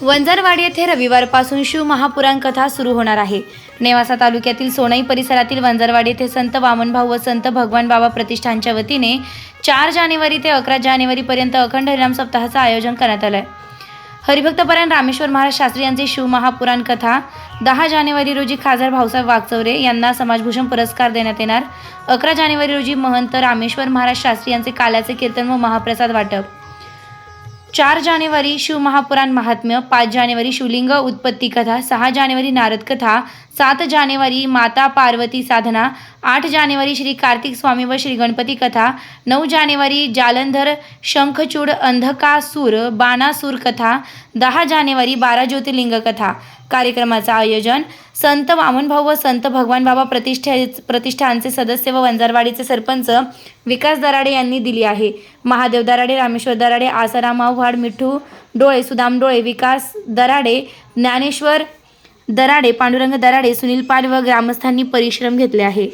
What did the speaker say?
वंजारवाडी येथे रविवारपासून शिव महापुराण कथा सुरू होणार आहे। नेवासा तालुक्यातील सोनई परिसरातील वंजारवाडी येथे संत वामनभाऊ व संत भगवान बाबा प्रतिष्ठानच्या वतीने 4 जानेवारी ते 11 जानेवारी पर्यंत अखंड हरिनाम सप्ताहाचे आयोजन करण्यात आले आहे। हरिभक्तपरायण रामेश्वर महाराज शास्त्री यांची शिव महापुराण कथा 10 जानेवारी रोजी खासदार भाऊसाहेब वागचौरे यांना समाजभूषण पुरस्कार देण्यात येणार। 11 जानेवारी रोजी महंत रामेश्वर महाराज शास्त्री यांचे काल्याचे कीर्तन व महाप्रसाद वाटप। 4 जानेवारी शिव महापुराण महात्म्य, 5 जानेवारी शिवलिंग उत्पत्ती कथा, 6 जानेवारी नारद कथा, 7 जानेवारी माता पार्वती साधना, 8 जानेवारी श्री कार्तिक स्वामी व श्री गणपती कथा, 9 जानेवारी जालंधर शंखचूड अंधकासूर बाणासूर कथा, 10 जानेवारी 12 ज्योतिर्लिंग कथा। कार्यक्रमाचे आयोजन संत वामनभाऊ व संत भगवान बाबा प्रतिष्ठानचे सदस्य व वंजारवाडीचे सरपंच विकास दराडे यांनी दिली आहे। महादेव दराडे, रामेश्वर दराडे, आसाराम आव्हाड, मिठू डोळे, सुदाम डोळे, विकास दराडे, ज्ञानेश्वर दराडे, पांडुरंग दराडे, सुनील पाल व ग्रामस्थांनी परिश्रम घेतले आहे।